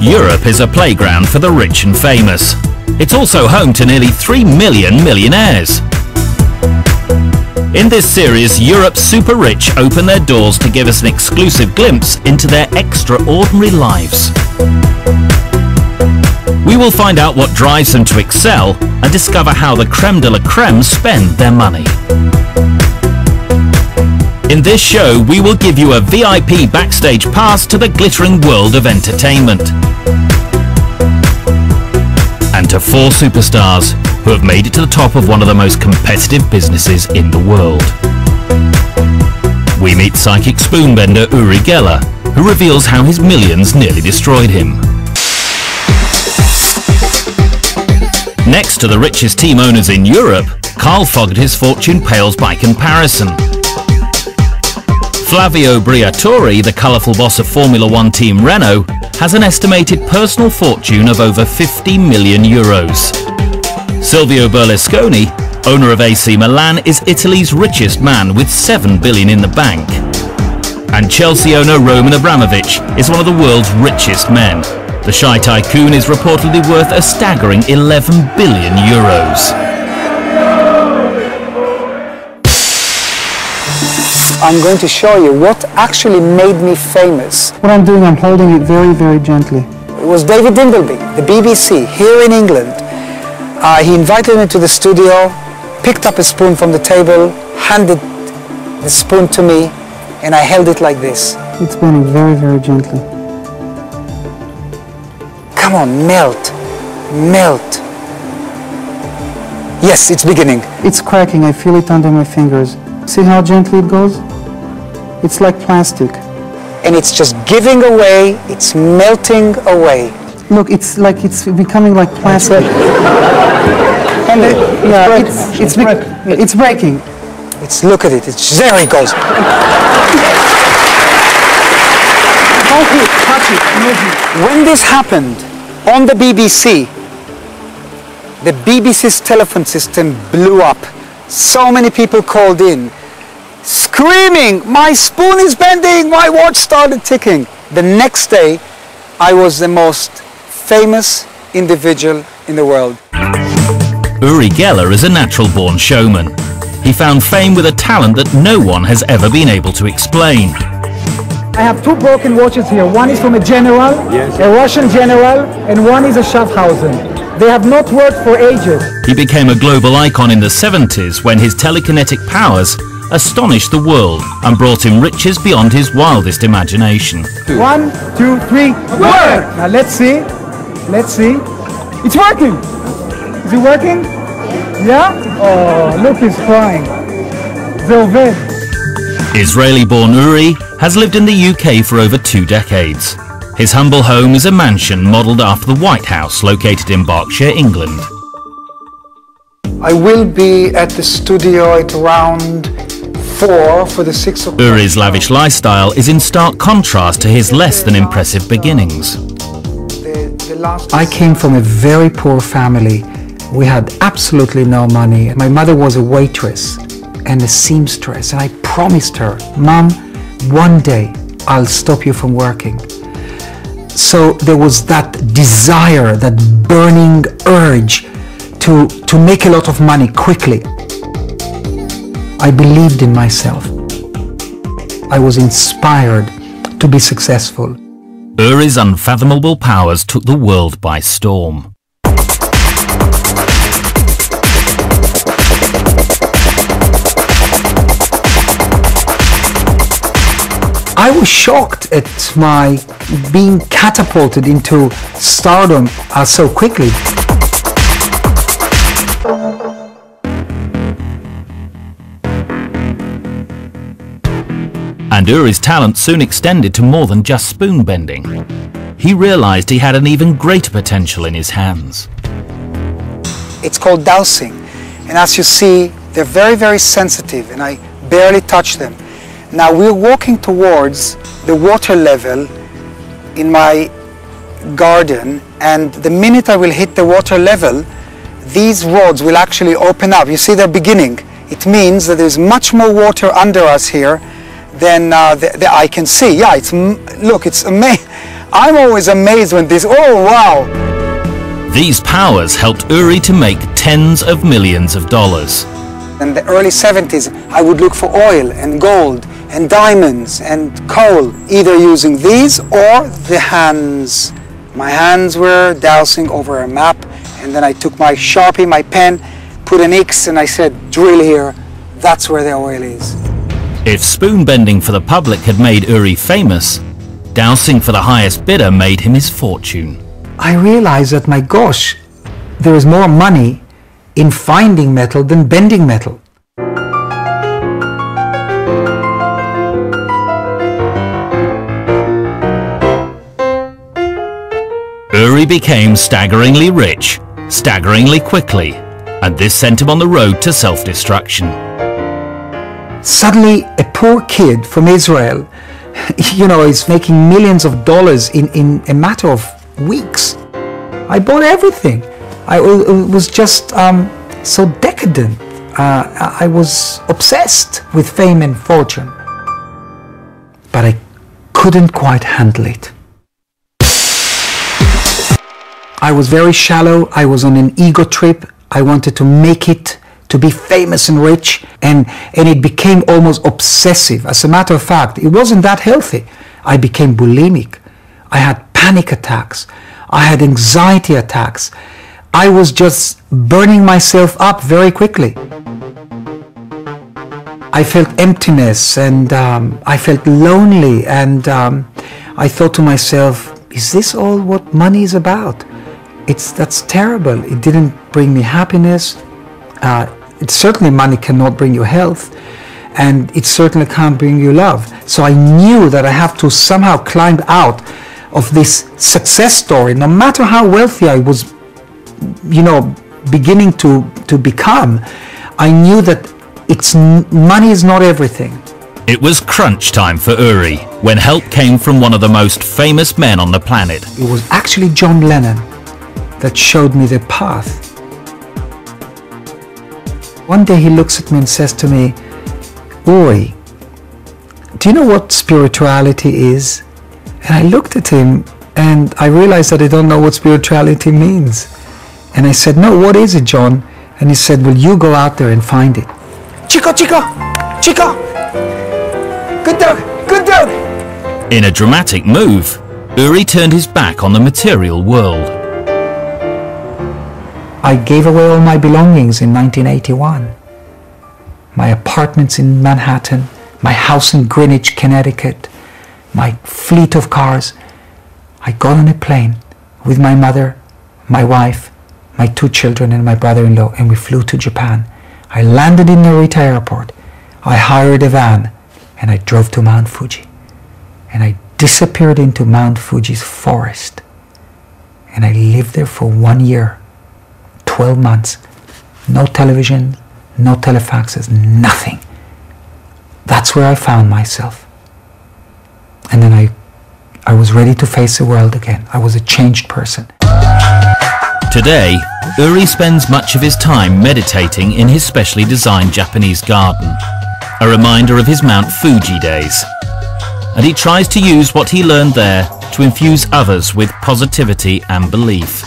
Europe is a playground for the rich and famous. It's also home to nearly 3 million millionaires. In this series, Europe's super rich open their doors to give us an exclusive glimpse into their extraordinary lives. We will find out what drives them to excel and discover how the creme de la creme spend their money. In this show, we will give you a VIP backstage pass to the glittering world of entertainment. And to 4 superstars who have made it to the top of one of the most competitive businesses in the world. We meet psychic spoonbender Uri Geller, who reveals how his millions nearly destroyed him. Next to the richest team owners in Europe, Carl Fogarty's fortune pales by comparison. Flavio Briatore, the colourful boss of Formula One team Renault, has an estimated personal fortune of over 50 million euros. Silvio Berlusconi, owner of AC Milan, is Italy's richest man with 7 billion in the bank. And Chelsea owner Roman Abramovich is one of the world's richest men. The shy tycoon is reportedly worth a staggering 11 billion euros. I'm going to show you what actually made me famous. What I'm doing, I'm holding it very, very gently. It was David Dimbleby, the BBC, here in England. He invited me to the studio, picked up a spoon from the table, handed the spoon to me, and I held it like this. It's burning very, very gently. Come on, melt, melt. Yes, it's beginning. It's cracking, I feel it under my fingers. See how gently it goes? It's like plastic. And it's just giving away, it's melting away. Look, it's like it's becoming like plastic. Yeah, it's breaking. Look at it, there it goes. Touch it. When this happened on the BBC BBC's telephone system blew up. So many people called in, screaming, my spoon is bending, my watch started ticking. The next day, I was the most famous individual in the world. Uri Geller is a natural-born showman. He found fame with a talent that no one has ever been able to explain. I have 2 broken watches here. One is from a general, a Russian general, and one is a Schaffhausen. They have not worked for ages. He became a global icon in the 70s when his telekinetic powers astonished the world and brought him riches beyond his wildest imagination. 1, 2, 3, work! Now let's see. Let's see. It's working! Is it working? Yeah? Oh, look, he's crying. Zoved. Israeli-born Uri has lived in the UK for over 2 decades. His humble home is a mansion modelled after the White House located in Berkshire, England. I will be at the studio at around 4 for the 6 o'clock. Uri's lavish lifestyle is in stark contrast to his less than impressive beginnings. I came from a very poor family. We had absolutely no money. My mother was a waitress and a seamstress, and I promised her, Mom, one day I'll stop you from working. So there was that desire, that burning urge to make a lot of money quickly. I believed in myself. I was inspired to be successful. Uri's unfathomable powers took the world by storm. I was shocked at my being catapulted into stardom so quickly. And Uri's talent soon extended to more than just spoon bending. He realized he had an even greater potential in his hands. It's called dowsing. And as you see, they're very, very sensitive, and I barely touch them. Now we're walking towards the water level in my garden, and the minute I will hit the water level, these rods will actually open up. You see they're beginning. It means that there's much more water under us here than the eye can see. Yeah, look, it's amazing. I'm always amazed when this, oh wow. These powers helped Uri to make tens of millions of dollars. In the early 70s, I would look for oil and gold and diamonds and coal, either using these or the hands. My hands were dowsing over a map, and then I took my Sharpie, my pen, put an X, and I said, drill here, that's where the oil is. If spoon bending for the public had made Uri famous, dowsing for the highest bidder made him his fortune. I realized that, my gosh, there is more money in finding metal than bending metal. Uri became staggeringly rich, staggeringly quickly, and this sent him on the road to self-destruction. Suddenly, a poor kid from Israel, is making millions of dollars in a matter of weeks. I bought everything. It was just so decadent. I was obsessed with fame and fortune. But I couldn't quite handle it. I was very shallow. I was on an ego trip. I wanted to make it, to be famous and rich, and it became almost obsessive. As a matter of fact, it wasn't that healthy. I became bulimic. I had panic attacks. I had anxiety attacks. I was just burning myself up very quickly. I felt emptiness, and I felt lonely, and I thought to myself, is this all what money is about? That's terrible. It didn't bring me happiness. Certainly money cannot bring you health, and it certainly can't bring you love. So I knew that I have to somehow climb out of this success story, no matter how wealthy I was, beginning to become. I knew that money is not everything. It was crunch time for Uri, when help came from one of the most famous men on the planet. It was actually John Lennon that showed me the path. One day he looks at me and says to me, Uri, do you know what spirituality is? And I looked at him and I realized that I don't know what spirituality means. And I said, no, what is it, John? And he said, well, you go out there and find it. Chico, Chico, Chico! Good dog, good dog! In a dramatic move, Uri turned his back on the material world. I gave away all my belongings in 1981. My apartments in Manhattan, my house in Greenwich, Connecticut, my fleet of cars. I got on a plane with my mother, my wife, my 2 children and my brother-in-law, and we flew to Japan. I landed in Narita airport. I hired a van and I drove to Mount Fuji. And I disappeared into Mount Fuji's forest. And I lived there for 1 year. 12 months, no television, no telefaxes, nothing. That's where I found myself. And then I was ready to face the world again. I was a changed person. Today, Uri spends much of his time meditating in his specially designed Japanese garden, a reminder of his Mount Fuji days. And he tries to use what he learned there to infuse others with positivity and belief.